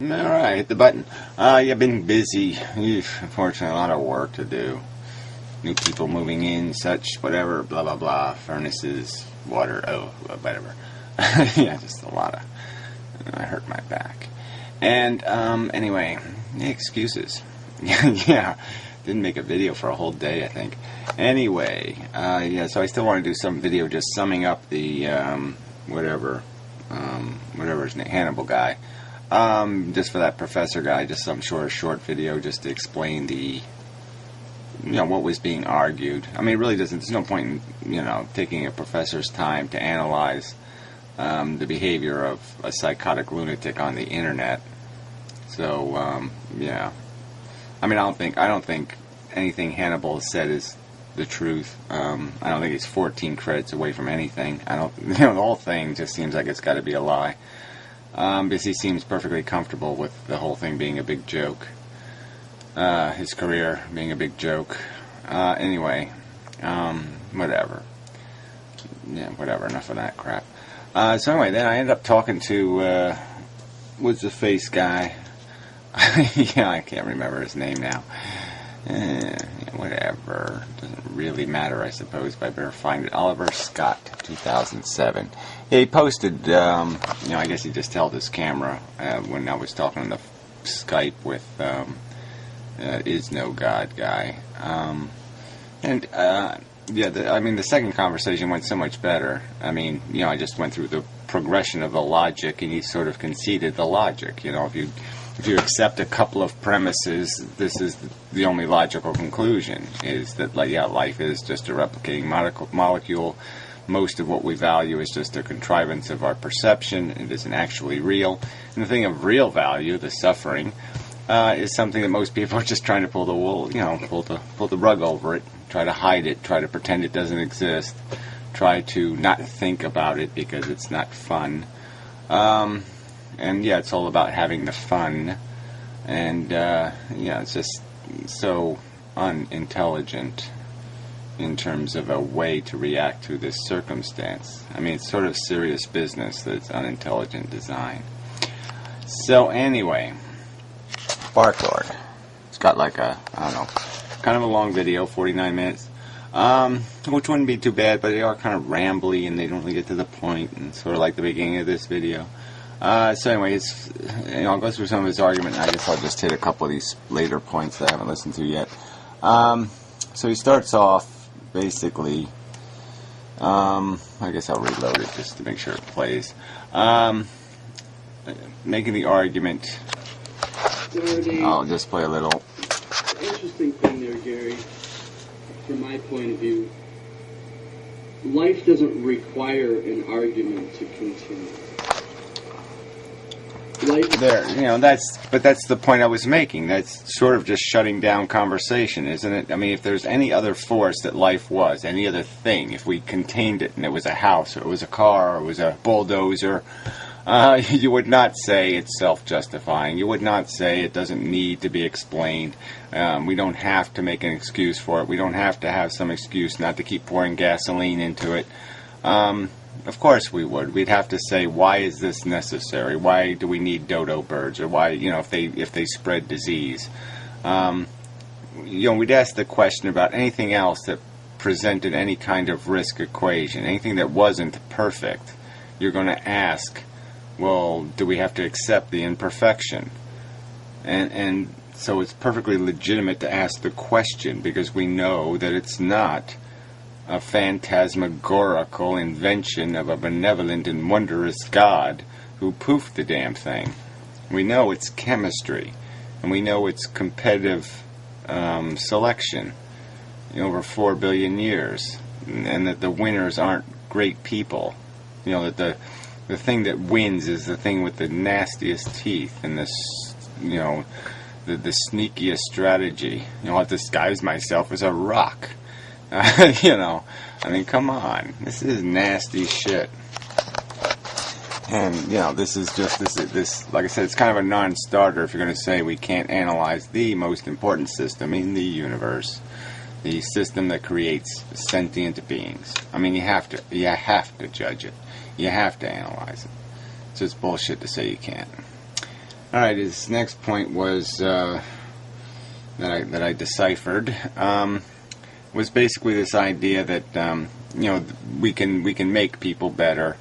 Alright, hit the button. I've been busy. Unfortunately, a lot of work to do. New people moving in, such, whatever, blah, blah, blah. Furnaces, water, whatever. Yeah, just a lot of... I hurt my back. And, anyway, excuses. Yeah, didn't make a video for a whole day, I think. Anyway, yeah, so I still want to do some video just summing up the, whatever his name, Hannibal guy. Just for that professor guy, just some short video just to explain the, what was being argued. I mean, it really doesn't, there's no point in, taking a professor's time to analyze the behavior of a psychotic lunatic on the internet. So, yeah. I mean, I don't think anything Hannibal said is the truth. I don't think he's 14 credits away from anything. The whole thing just seems like it's got to be a lie. Because he seems perfectly comfortable with the whole thing being a big joke. His career being a big joke. Anyway, whatever. Yeah, whatever, enough of that crap. So anyway, then I ended up talking to, what's the face guy? Yeah, I can't remember his name now. Yeah, whatever. Doesn't really matter, I suppose, but I better find it. Oliver Scott, 2007. Yeah, he posted, I guess he just held his camera when I was talking on the Skype with Is No God guy. The second conversation went so much better. I mean, I just went through the progression of the logic, and he sort of conceded the logic. If you accept a couple of premises, this is the only logical conclusion, is that, life is just a replicating molecule. Most of what we value is just a contrivance of our perception. It isn't actually real. And the thing of real value, the suffering, is something that most people are just trying to pull the wool, pull the rug over it, try to hide it, try to pretend it doesn't exist, try to not think about it because it's not fun. And yeah, it's all about having the fun, and it's just so unintelligent in terms of a way to react to this circumstance. I mean, it's sort of serious business that it's unintelligent design. So anyway, Barklord. It's got like a, kind of a long video, 49 minutes, which wouldn't be too bad, but they are kind of rambly and they don't really get to the point, and sort of like the beginning of this video. So anyway, I'll go through some of his argument, and I guess I'll just hit a couple of these later points that I haven't listened to yet. So he starts off, basically, I guess I'll reload it just to make sure it plays, making the argument. I'll just play a little. Interesting thing there, Gary, from my point of view, life doesn't require an argument to continue. That's the point I was making. That's sort of just shutting down conversation, isn't it? I mean, if there's any other force that life was, any other thing, if we contained it and it was a house, or it was a car, or it was a bulldozer, you would not say it's self-justifying. You would not say it doesn't need to be explained. We don't have to make an excuse for it. We don't have to have some excuse not to keep pouring gasoline into it. Of course we would. We'd have to say, why is this necessary? Why do we need dodo birds? Or why, if they spread disease? We'd ask the question about anything else that presented any kind of risk equation, anything that wasn't perfect. You're going to ask, well, do we have to accept the imperfection? And so it's perfectly legitimate to ask the question, because we know that it's not a phantasmagorical invention of a benevolent and wondrous God who poofed the damn thing. We know it's chemistry, and we know it's competitive selection over 4 billion years, and that the winners aren't great people. That the thing that wins is the thing with the nastiest teeth and the sneakiest strategy. I'll disguise myself as a rock. I mean, come on. This is nasty shit. And, this is just, this, like I said, it's kind of a non-starter if you're going to say we can't analyze the most important system in the universe. The system that creates sentient beings. I mean, you have to judge it. You have to analyze it. It's just bullshit to say you can't. All right, his next point was that I deciphered was basically this idea that we can make people better,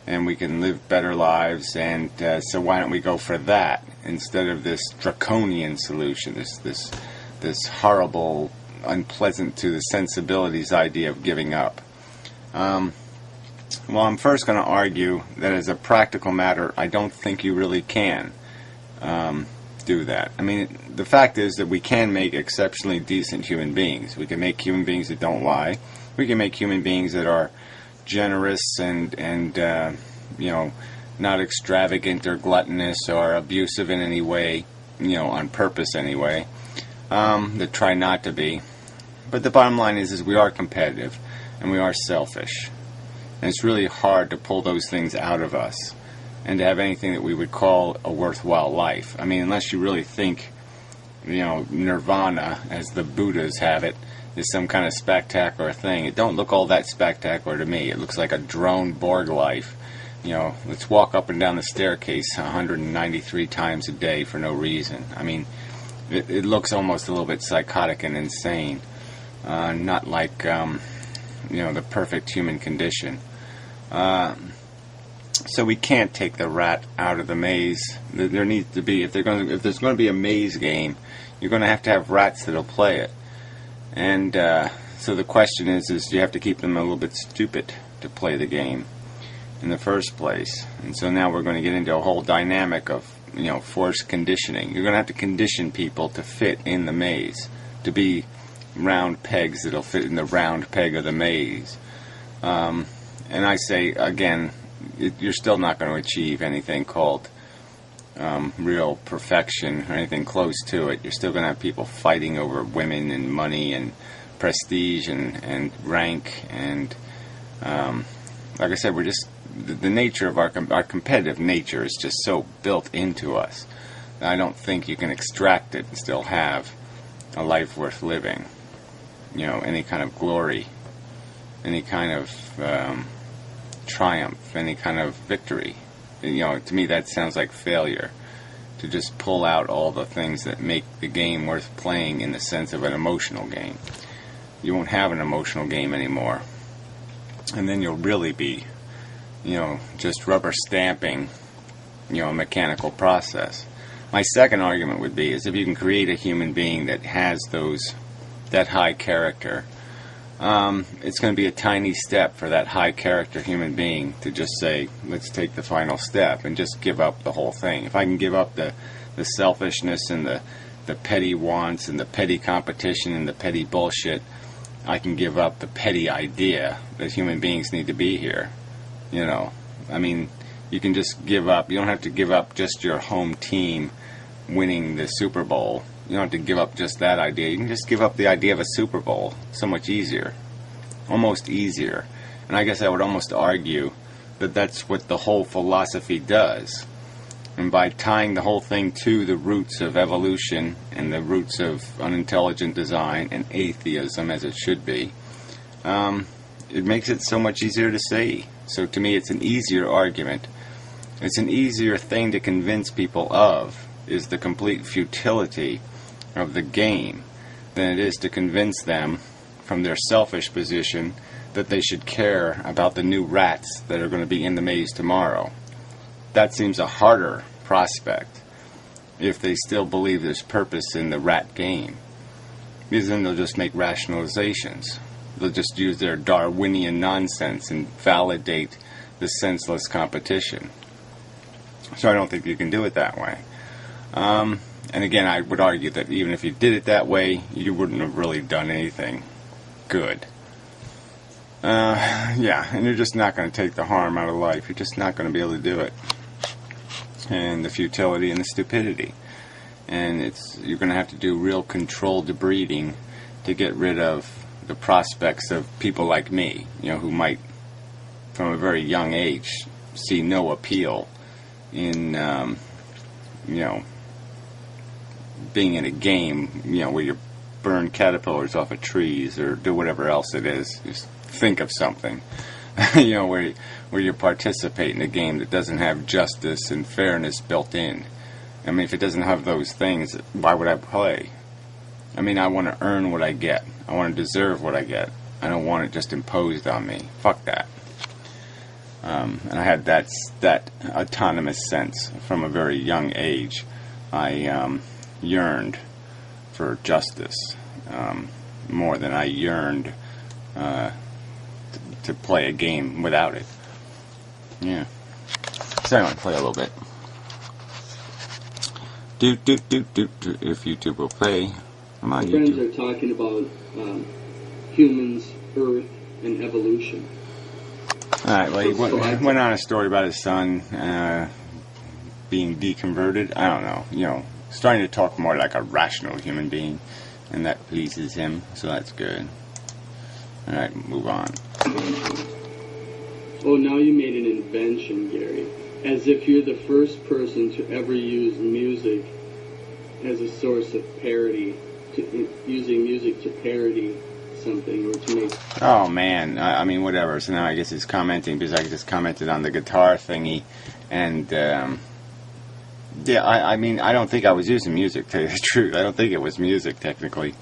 and we can live better lives, and so why don't we go for that instead of this draconian solution, this horrible, unpleasant to the sensibilities idea of giving up. Well, I'm first going to argue that as a practical matter, I don't think you really can do that. I mean, the fact is that we can make exceptionally decent human beings. We can make human beings that don't lie. We can make human beings that are generous and not extravagant or gluttonous or abusive in any way, on purpose anyway, that try not to be. But the bottom line is we are competitive and we are selfish. And it's really hard to pull those things out of us and to have anything that we would call a worthwhile life. I mean, unless you really think, nirvana, as the Buddhas have it, is some kind of spectacular thing. It don't look all that spectacular to me. It looks like a drone Borg life. Let's walk up and down the staircase 193 times a day for no reason. I mean, it looks almost a little bit psychotic and insane. Not like, the perfect human condition. So we can't take the rat out of the maze. There needs to be, if there's going to be a maze game, you're going to have rats that'll play it. And so the question is you have to keep them a little bit stupid to play the game in the first place. And so now we're going to get into a whole dynamic of forced conditioning. You're going to have to condition people to fit in the maze, to be round pegs that'll fit in the round peg of the maze. And I say again, you're still not going to achieve anything called real perfection or anything close to it. You're still going to have people fighting over women and money and prestige and rank, and like I said, we're just the nature of our competitive nature is just so built into us. I don't think you can extract it and still have a life worth living. Any kind of glory, any kind of triumph, any kind of victory. To me that sounds like failure, to just pull out all the things that make the game worth playing in the sense of an emotional game. You won't have an emotional game anymore, and then you'll really be just rubber stamping a mechanical process. My second argument would be is if you can create a human being that has that high character, it's going to be a tiny step for that high character human being to just say, let's take the final step and just give up the whole thing. If I can give up the selfishness and the petty wants and the petty competition and the petty bullshit, I can give up the petty idea that human beings need to be here. I mean, you can just give up. You don't have to give up just your home team winning the Super Bowl. You don't have to give up just that idea. You can just give up the idea of a Super Bowl. So much easier. Almost easier. And I guess I would almost argue that that's what the whole philosophy does. And by tying the whole thing to the roots of evolution and the roots of unintelligent design and atheism, as it should be, it makes it so much easier to see. So to me, it's an easier argument. It's an easier thing to convince people of, is the complete futility of the game, than it is to convince them from their selfish position that they should care about the new rats that are going to be in the maze tomorrow. That seems a harder prospect if they still believe there's purpose in the rat game, because then they'll just make rationalizations. They'll just use their Darwinian nonsense and validate the senseless competition. So I don't think you can do it that way. And again, I would argue that even if you did it that way, you wouldn't have really done anything good. And you're just not going to take the harm out of life. You're just not going to be able to do it. And the futility and the stupidity. And you're going to have to do real controlled breeding to get rid of the prospects of people like me, who might, from a very young age, see no appeal in, being in a game, where you burn caterpillars off of trees or do whatever else it is. Just think of something, where you participate in a game that doesn't have justice and fairness built in. I mean, if it doesn't have those things, why would I play? I mean, I want to earn what I get. I want to deserve what I get. I don't want it just imposed on me. Fuck that. And I had that autonomous sense from a very young age. I yearned for justice more than I yearned to play a game without it. Yeah. So anyway, play a little bit. If YouTube will play, I'm on friends YouTube. are talking about humans, Earth, and evolution. Alright, well, he went on a story about his son being deconverted. I don't know, you know, starting to talk more like a rational human being, and that pleases him, so that's good. Alright, move on. Oh, now you made an invention, Gary. As if you're the first person to ever use music as a source of parody, using music to parody something or to make... Oh, man, I mean, whatever. So now I guess he's commenting because I just commented on the guitar thingy, and, yeah, I mean, I don't think I was using music, to tell you the truth. I don't think it was music, technically.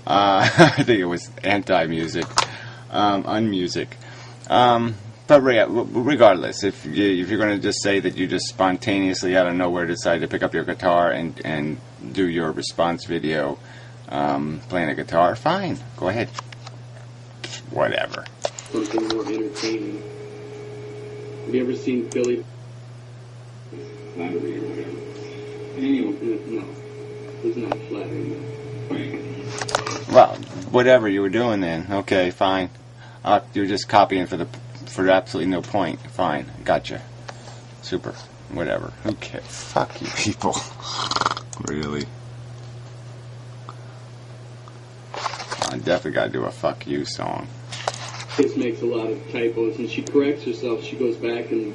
I think it was anti-music, unmusic. But regardless, if you're going to just say that you just spontaneously out of nowhere decide to pick up your guitar and do your response video playing a guitar, fine, go ahead. Whatever. Something more entertaining. Have you ever seen Billy? Flattery or whatever. No, it's not flattering. Well, whatever you were doing then. Okay, fine. You're just copying for absolutely no point. Fine, gotcha. Super. Whatever. Who cares? Fuck you people. Really. I definitely gotta do a fuck you song. This makes a lot of typos, and she corrects herself. She goes back and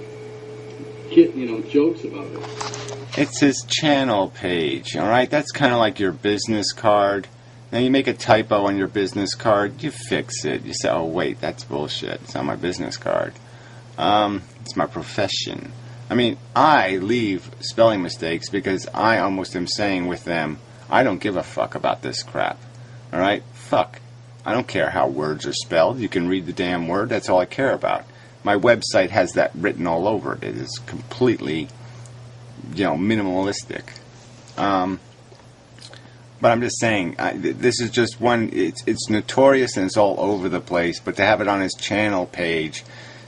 jokes about it. It's his channel page, alright? That's kind of like your business card. Now you make a typo on your business card, you fix it. You say, oh wait, that's bullshit. It's on my business card. It's my profession. I mean, I leave spelling mistakes because I almost am saying with them, I don't give a fuck about this crap. Alright? Fuck. I don't care how words are spelled. You can read the damn word. That's all I care about. My website has that written all over it. It is completely, minimalistic. But I'm just saying, this is just one, it's notorious and it's all over the place, but to have it on his channel page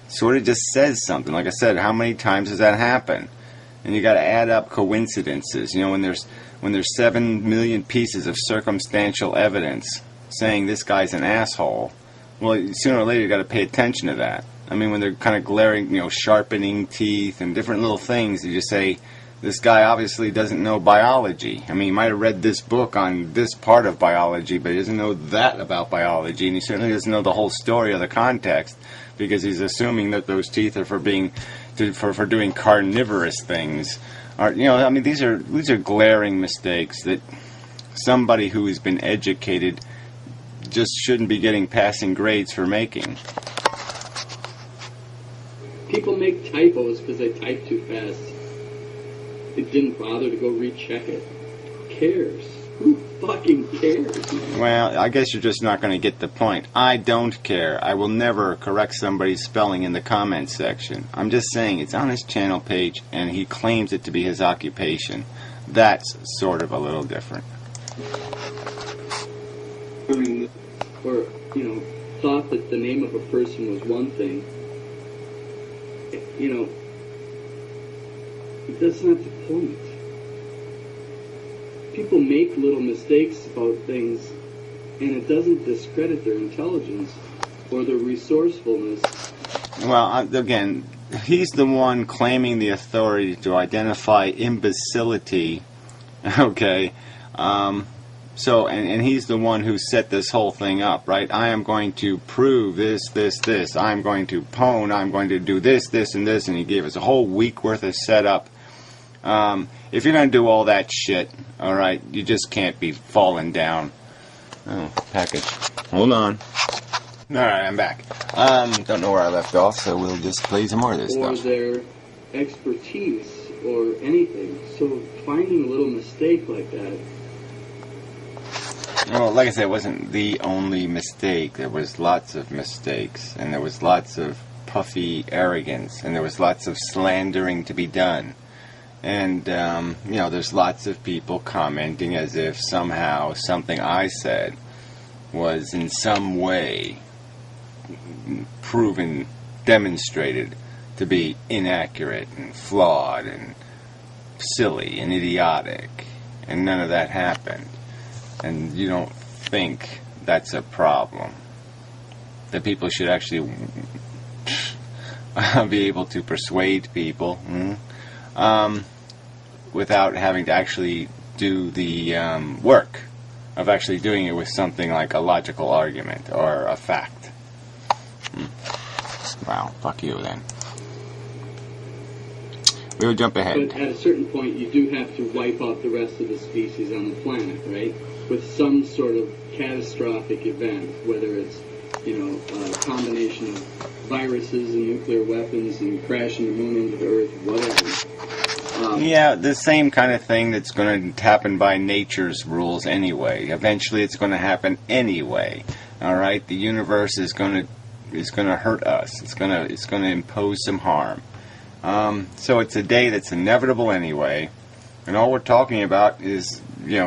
sort of just says something. Like I said, how many times does that happen? And you got to add up coincidences. When there's 7 million pieces of circumstantial evidence saying this guy's an asshole, well, sooner or later you got to pay attention to that. I mean, when they're kind of glaring, sharpening teeth and different little things, you just say, this guy obviously doesn't know biology. I mean, he might have read this book on this part of biology, but he doesn't know that about biology, and he certainly doesn't know the whole story or the context, because he's assuming that those teeth are for doing carnivorous things. Or, I mean, these are glaring mistakes that somebody who has been educated just shouldn't be getting passing grades for making. People make typos because they type too fast. They didn't bother to go recheck it. Who cares? Who fucking cares, man? Well, I guess you're just not going to get the point. I don't care. I will never correct somebody's spelling in the comments section. I'm just saying it's on his channel page, and he claims it to be his occupation. That's sort of a little different. Or, thought that the name of a person was one thing. That's not the point. People make little mistakes about things, and it doesn't discredit their intelligence or their resourcefulness. Well, again, he's the one claiming the authority to identify imbecility, okay? So, and he's the one who set this whole thing up, right? I am going to prove this. I'm going to pwn. I'm going to do this, and this. And he gave us a whole week worth of setup. If you're going to do all that shit, all right, you just can't be falling down. Oh, package. Hold on. All right, I'm back. Don't know where I left off, so we'll just play some more of this Or stuff. their expertise or anything. So finding a little mistake like that. Well, like I said, it wasn't the only mistake. There was lots of mistakes, and there was lots of puffy arrogance, and there was lots of slandering to be done. And, there's lots of people commenting as if somehow something I said was in some way proven, demonstrated to be inaccurate and flawed and silly and idiotic. And none of that happened. And you don't think that's a problem. That people should actually be able to persuade people without having to actually do the work of actually doing it with something like a logical argument or a fact. Wow, fuck you then. We will jump ahead. But at a certain point, you do have to wipe out the rest of the species on the planet, right? With some sort of catastrophic event, whether it's, a combination of viruses and nuclear weapons and crashing the moon into the Earth, whatever. Yeah, the same kind of thing that's going to happen by nature's rules anyway. Eventually, it's going to happen anyway. All right, the universe is going to hurt us. It's going to impose some harm. So it's a day that's inevitable anyway, and all we're talking about is, if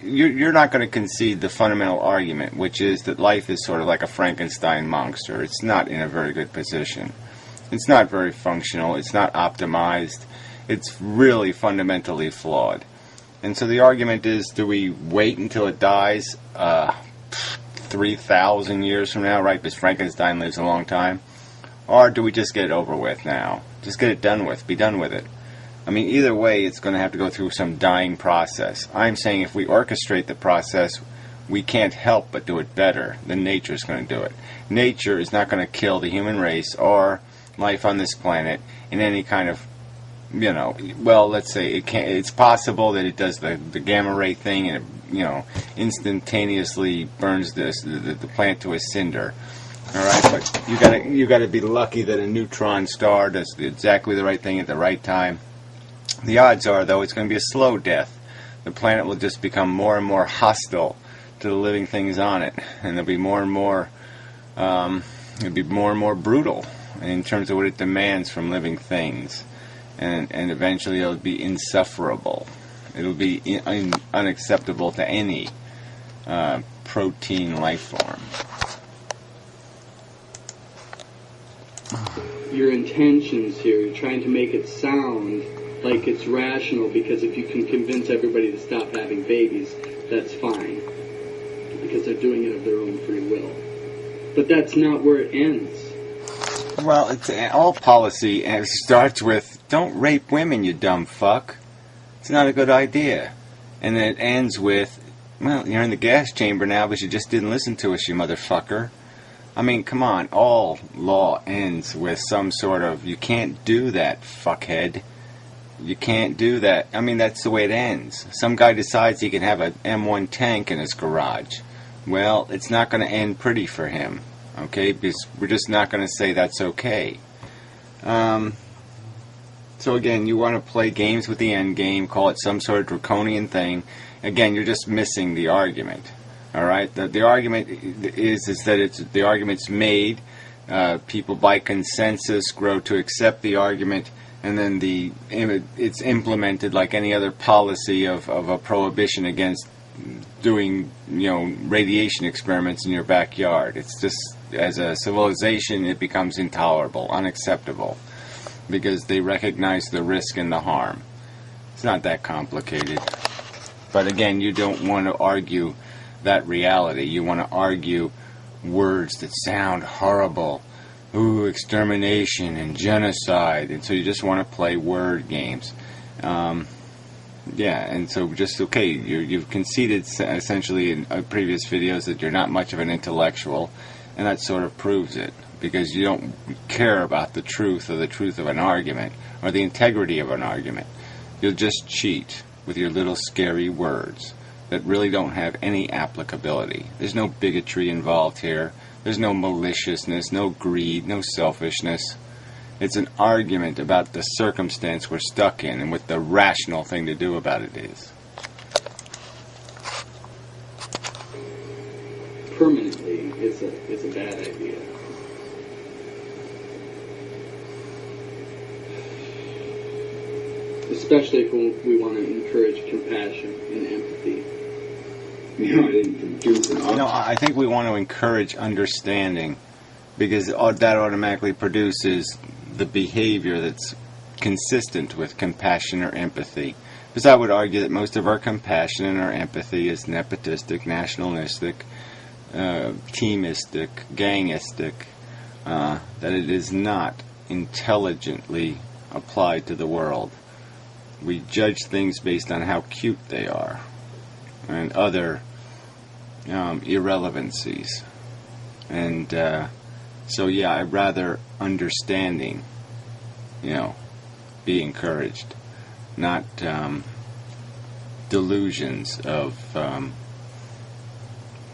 you're not going to concede the fundamental argument, which is that life is sort of like a Frankenstein monster. It's not in a very good position. It's not very functional. It's not optimized. It's really fundamentally flawed. And so the argument is, do we wait until it dies 3,000 years from now, right, because Frankenstein lives a long time? Or do we just get it over with now? Just get it done with. Be done with it. I mean, either way, it's going to have to go through some dying process. I'm saying if we orchestrate the process, we can't help but do it better than nature's going to do it. Nature is not going to kill the human race or life on this planet in any kind of, let's say it can't. It's possible that it does the gamma ray thing and it, instantaneously burns the plant to a cinder. All right, but you got to be lucky that a neutron star does exactly the right thing at the right time. The odds are, though, it's going to be a slow death. The planet will just become more and more hostile to the living things on it, and there'll be more and more. It'll be more and more brutal in terms of what it demands from living things, and eventually it'll be insufferable. It'll be unacceptable to any protein life form. Your intentions here, you're trying to make it sound like it's rational, because if you can convince everybody to stop having babies, that's fine, because they're doing it of their own free will. But that's not where it ends. Well, it's all policy, and it starts with, don't rape women, you dumb fuck. It's not a good idea. And then it ends with, well, you're in the gas chamber now, but you just didn't listen to us, you motherfucker. I mean, come on, all law ends with some sort of, you can't do that, fuckhead. You can't do that. I mean, that's the way it ends. Some guy decides he can have an M1 tank in his garage. Well, it's not going to end pretty for him, okay? Because we're just not going to say that's okay. So again, you want to play games with the end game, call it some sort of draconian thing. Again, you're just missing the argument. All right, the argument is that the argument's made. People by consensus grow to accept the argument, and then it's implemented like any other policy of a prohibition against doing radiation experiments in your backyard. It's just, as a civilization, it becomes intolerable, unacceptable, because they recognize the risk and the harm. It's not that complicated. But again, you don't want to argue that reality. You want to argue words that sound horrible. Ooh, extermination and genocide. And so you just want to play word games. Yeah, and so just, okay, you've conceded essentially in previous videos that you're not much of an intellectual, and that sort of proves it, because you don't care about the truth of an argument or the integrity of an argument. You'll just cheat with your little scary words that really don't have any applicability. There's no bigotry involved here. There's no maliciousness, no greed, no selfishness. It's an argument about the circumstance we're stuck in and what the rational thing to do about it is. Permanently, it's a bad idea. Especially if we want to encourage compassion and empathy. I didn't produce it. No, I think we want to encourage understanding, because that automatically produces the behavior that's consistent with compassion or empathy. Because I would argue that most of our compassion and our empathy is nepotistic, nationalistic, teamistic, gangistic, that it is not intelligently applied to the world. We judge things based on how cute they are and other irrelevancies. And so, yeah, I'd rather understanding, be encouraged, not delusions of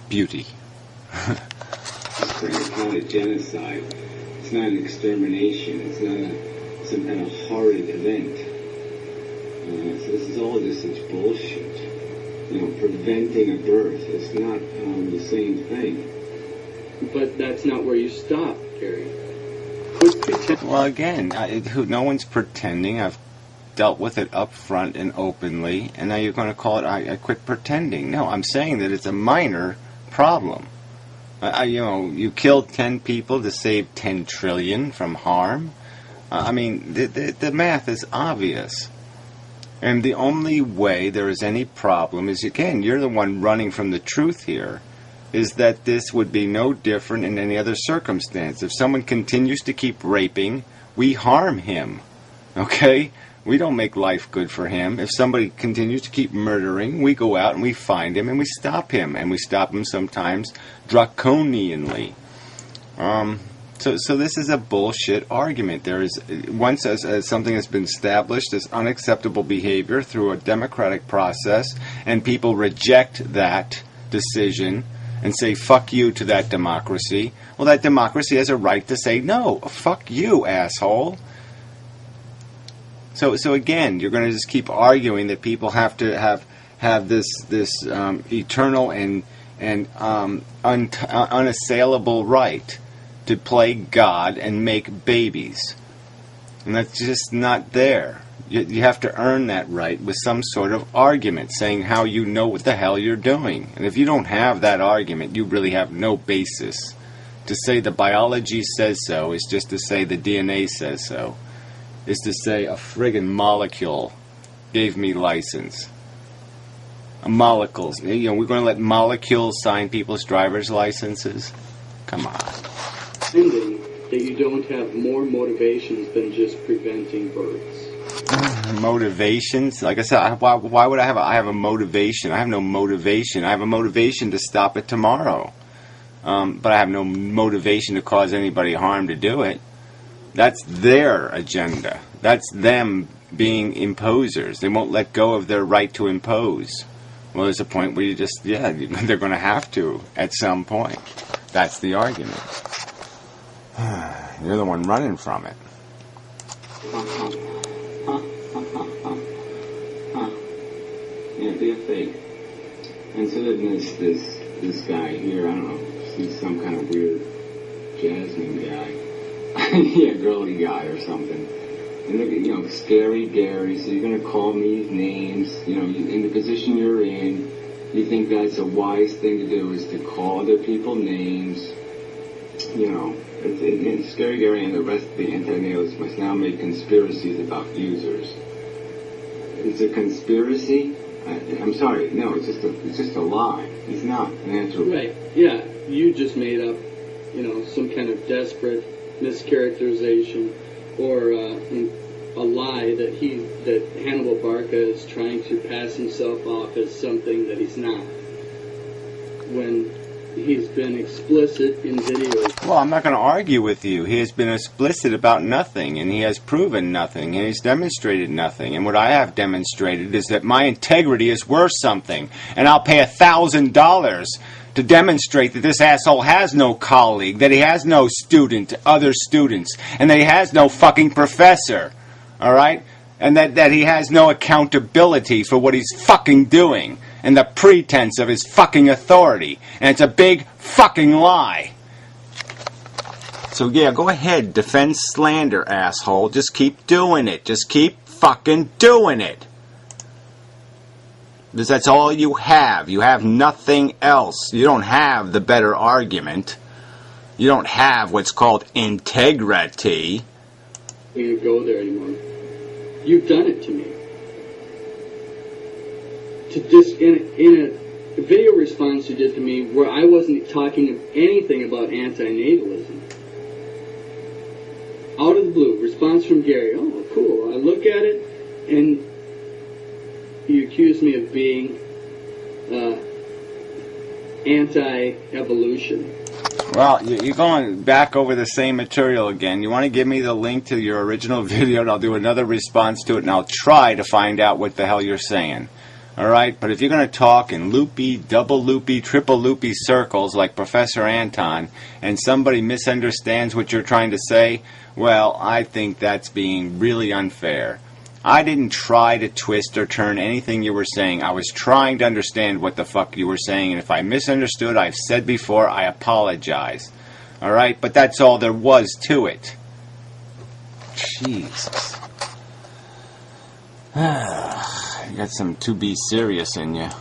beauty. It's not a genocide. It's not an extermination. It's not some kind of horrid event. So this is all just such bullshit. Preventing a birth is not the same thing. But that's not where you stop, Gary. Well, again, no one's pretending. I've dealt with it up front and openly, and now you're going to call it I quit pretending. No, I'm saying that it's a minor problem. You killed 10 people to save 10 trillion from harm. The math is obvious. And the only way there is any problem is, again, you're the one running from the truth here, is that this would be no different in any other circumstance. If someone continues to keep raping, we harm him. Okay? We don't make life good for him. If somebody continues to keep murdering, we go out and we find him and we stop him. And we stop him sometimes draconianly. So this is a bullshit argument. There is, once as something has been established as unacceptable behavior through a democratic process, and people reject that decision and say, fuck you to that democracy, well, that democracy has a right to say, no, fuck you, asshole. So again, you're going to just keep arguing that people have to have this eternal and unassailable right to play God and make babies. And that's just not there. You have to earn that right with some sort of argument, saying how you know what the hell you're doing. And if you don't have that argument, you really have no basis. To say the biology says so is just to say the DNA says so. Is to say a friggin' molecule gave me license. Molecules. We're going to let molecules sign people's driver's licenses? Come on. That you don't have more motivations than just preventing births. Motivations? Like I said, why would I have a motivation? I have no motivation. I have a motivation to stop it tomorrow. But I have no motivation to cause anybody harm to do it. That's their agenda. That's them being imposers. They won't let go of their right to impose. Well, there's a point where they're going to have to at some point. That's the argument. You're the one running from it. Yeah, be a fake. And so then this guy here, I don't know, he's some kind of weird Jasmine guy. Yeah, girly guy or something. And look, scary Gary, so you're going to call me names. In the position you're in, you think that's a wise thing to do, is to call other people names. And Scary Gary and the rest of the anti-natalists must now make conspiracies about users. It's a conspiracy? I'm sorry, no, it's just a lie. It's not natural. Right, yeah, you just made up, some kind of desperate mischaracterization or a lie that Hannibal Barca is trying to pass himself off as something that he's not. When he's been explicit in videos. Well, I'm not going to argue with you. He has been explicit about nothing, and he has proven nothing, and he's demonstrated nothing. And what I have demonstrated is that my integrity is worth something, and I'll pay $1,000 to demonstrate that this asshole has no colleague, that he has no student, other students, and that he has no fucking professor, all right? And that he has no accountability for what he's fucking doing and the pretense of his fucking authority. And it's a big fucking lie. So yeah, go ahead, defend slander, asshole. Just keep doing it. Just keep fucking doing it. Because that's all you have. You have nothing else. You don't have the better argument. You don't have what's called integrity. I can't go there anymore. You've done it to me. In a video response you did to me where I wasn't talking anything about antinatalism. Out of the blue, response from Gary. Oh, cool. I look at it, and you accuse me of being anti-evolution. Well, you're going back over the same material again. You want to give me the link to your original video, and I'll do another response to it, and I'll try to find out what the hell you're saying. All right? But if you're going to talk in loopy, double loopy, triple loopy circles like Professor Anton, and somebody misunderstands what you're trying to say, well, I think that's being really unfair. I didn't try to twist or turn anything you were saying. I was trying to understand what the fuck you were saying, and if I misunderstood, I've said before, I apologize. All right? But that's all there was to it. Jesus. You got some to be serious in you. Yeah,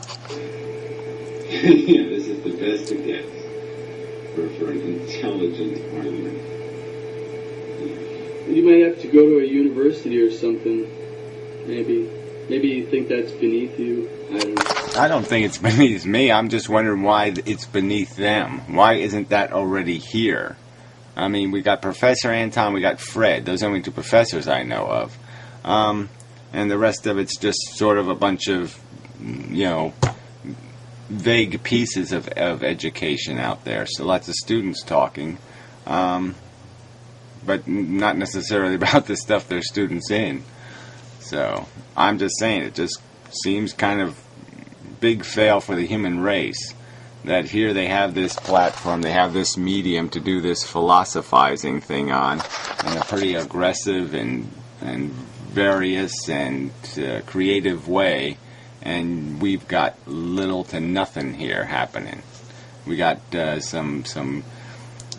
this is the best it gets for an intelligent argument. You might have to go to a university or something. Maybe you think that's beneath you. I don't know. I don't think it's beneath me. I'm just wondering why it's beneath them. Why isn't that already here? I mean, we got Professor Anton, we got Fred. Those are only two professors I know of. And the rest of it's just sort of a bunch of, vague pieces of education out there. So lots of students talking, but not necessarily about the stuff they're students in. So I'm just saying, it just seems kind of big fail for the human race that here they have this platform, they have this medium to do this philosophizing thing on in a pretty aggressive and various and creative way, and we've got little to nothing here happening. We got some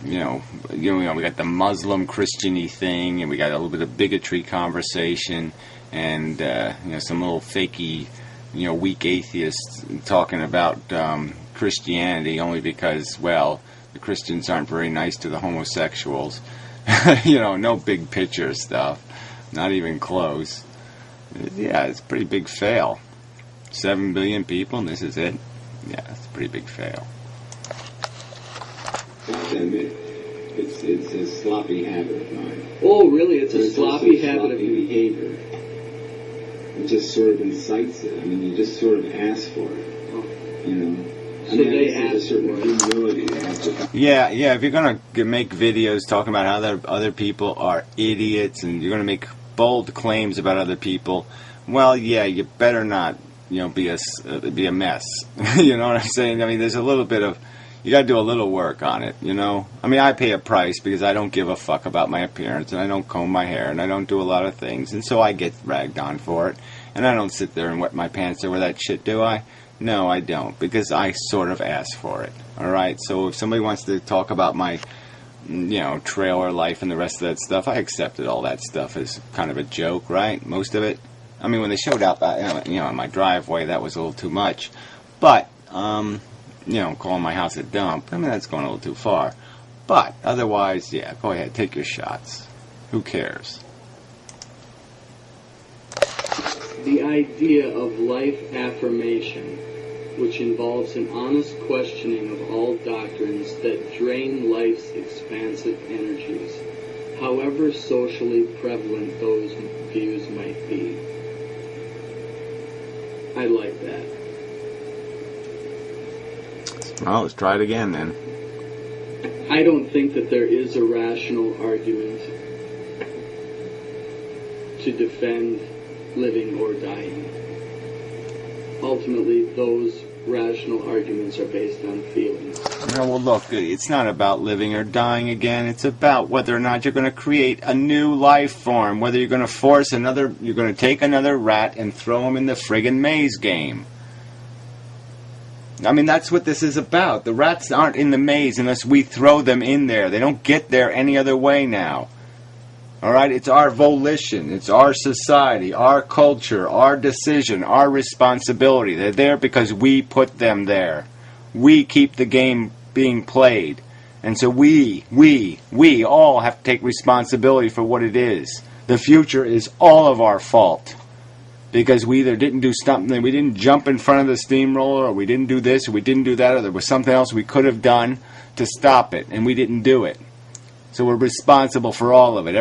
we got the Muslim Christian-y thing, and we got a little bit of bigotry conversation, and some little fakey, weak atheists talking about Christianity only because, well, the Christians aren't very nice to the homosexuals. No big picture stuff. Not even close. Yeah, it's a pretty big fail. 7 billion people, and this is it. Yeah, it's a pretty big fail. It's a sloppy habit of mine. Oh, really? It's a sloppy habit of behavior. It just sort of incites it. I mean, you just sort of ask for it. Oh. So they ask for it. Yeah. If you're gonna make videos talking about how other people are idiots, and you're gonna make bold claims about other people, well, yeah, you better not, be a mess. You know what I'm saying? I mean, there's a little bit of, you got to do a little work on it. I mean, I pay a price because I don't give a fuck about my appearance, and I don't comb my hair, and I don't do a lot of things, and so I get ragged on for it, and I don't sit there and wet my pants over that shit, do I? No, I don't, because I sort of asked for it. All right, so if somebody wants to talk about my trailer life and the rest of that stuff, I accepted all that stuff as kind of a joke, right? Most of it. I mean, when they showed up, in my driveway, that was a little too much. But, calling my house a dump, I mean, that's going a little too far. But, otherwise, yeah, go ahead, take your shots. Who cares? The idea of life affirmation, which involves an honest questioning of all doctrines that drain life's expansive energies, however socially prevalent those views might be. I like that. Well, let's try it again then. I don't think that there is a rational argument to defend living or dying. Ultimately, those rational arguments are based on feelings. Well, look, it's not about living or dying again. It's about whether or not you're going to create a new life form, whether you're going to you're going to take another rat and throw him in the friggin' maze game. I mean, that's what this is about. The rats aren't in the maze unless we throw them in there. They don't get there any other way now. All right? It's our volition. It's our society, our culture, our decision, our responsibility. They're there because we put them there. We keep the game being played. And so we all have to take responsibility for what it is. The future is all of our fault. Because we either didn't do something, we didn't jump in front of the steamroller, or we didn't do this, or we didn't do that, or there was something else we could have done to stop it, and we didn't do it. So we're responsible for all of it.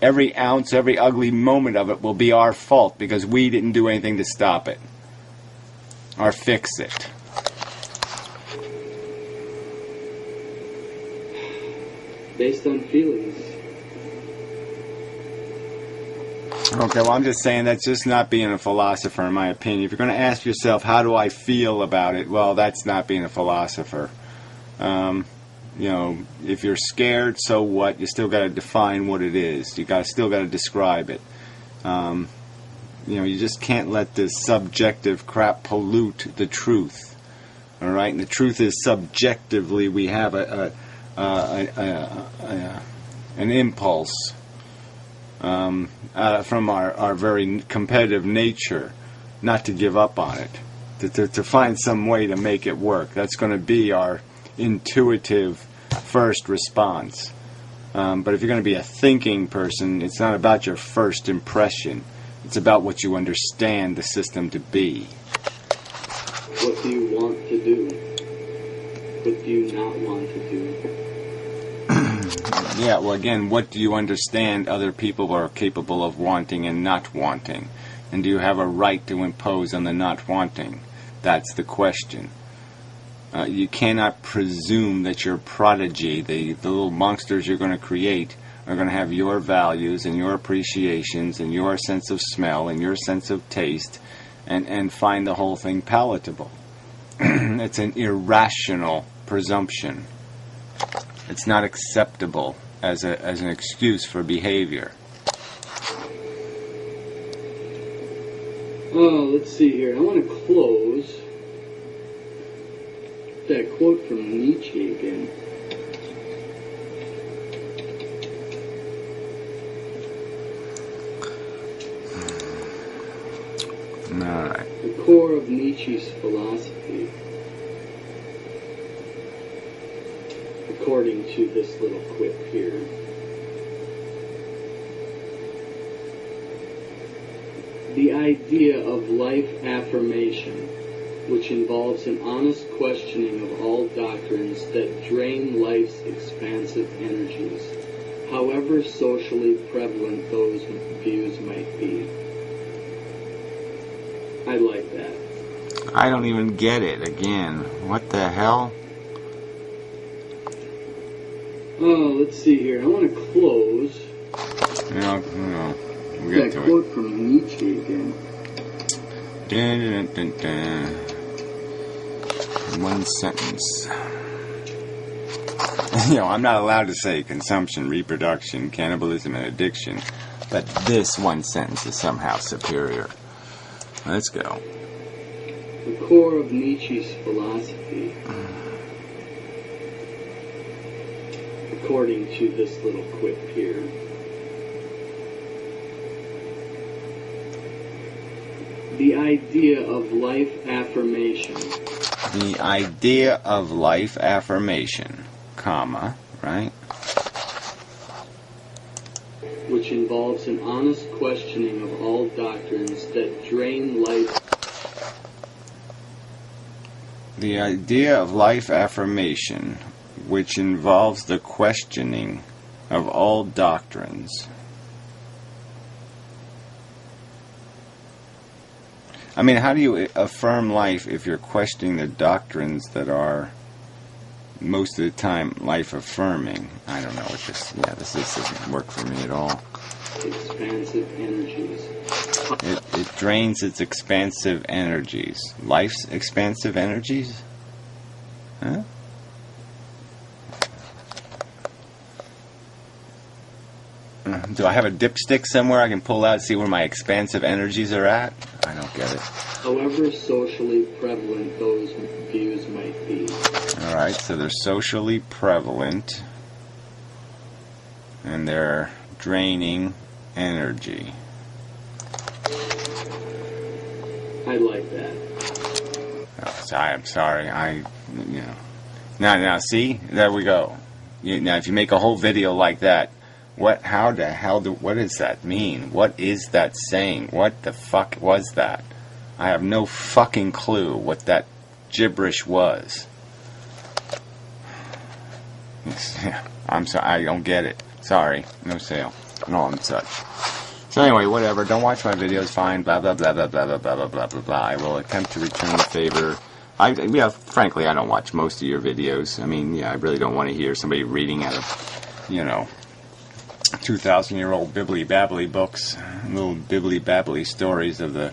Every ounce, every ugly moment of it will be our fault because we didn't do anything to stop it or fix it. Based on feelings. Okay, well, I'm just saying that's just not being a philosopher, in my opinion. If you're going to ask yourself, how do I feel about it? Well, that's not being a philosopher. You know, if you're scared, so what? You still got to define what it is. You still got to describe it. You know, you just can't let this subjective crap pollute the truth. All right, and the truth is subjectively we have an impulse. From our very competitive nature, not to give up on it, to find some way to make it work. That's going to be our intuitive first response. But if you're going to be a thinking person, it's not about your first impression. It's about what you understand the system to be. What do you want to do? What do you not want to do? Yeah, well, again, what do you understand other people are capable of wanting and not wanting? And do you have a right to impose on the not wanting? That's the question. You cannot presume that your prodigy, the little monsters you're going to create, are going to have your values and your appreciations and your sense of smell and your sense of taste and find the whole thing palatable. It's an irrational presumption. It's not acceptable as an excuse for behavior. Oh, let's see here. I want to close that quote from Nietzsche again. All right. The core of Nietzsche's philosophy, according to this little quip here. The idea of life affirmation, which involves an honest questioning of all doctrines that drain life's expansive energies, however socially prevalent those views might be. I like that. I don't even get it. Again, what the hell? Oh, let's see here. I want to close No, we'll get that to quote from Nietzsche again. Dun, dun, dun, dun. One sentence. You know, I'm not allowed to say consumption, reproduction, cannibalism, and addiction, but this one sentence is somehow superior. Let's go. The core of Nietzsche's philosophy, according to this little quip here. The idea of life affirmation. The idea of life affirmation, comma, right? Which involves an honest questioning of all doctrines that drain life. The idea of life affirmation, which involves the questioning of all doctrines. I mean, how do you affirm life if you're questioning the doctrines that are most of the time life affirming. I don't know what this. Yeah, this doesn't work for me at all. Expansive energies. It drains its expansive energies. Life's expansive energies? Huh? Do I have a dipstick somewhere I can pull out and see where my expansive energies are at? I don't get it. However socially prevalent those views might be. Alright, so they're socially prevalent. And they're draining energy. I like that. Oh, I'm sorry. Now, see? There we go. Now, if you make a whole video like that, what does that mean? What is that saying? What the fuck was that? I have no fucking clue what that gibberish was. I'm sorry, I don't get it. Sorry, no sale. No, and such. So anyway, whatever. Don't watch my videos. Fine. Blah blah blah blah blah blah blah blah blah blah blah. I will attempt to return the favor. Frankly, I don't watch most of your videos. I mean, I really don't want to hear somebody reading out of, 2,000-year-old bibbly-babbly books, little bibbly-babbly stories of the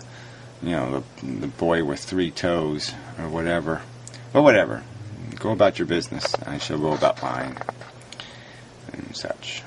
boy with 3 toes, or whatever. But whatever. Go about your business. I shall go about mine. And such.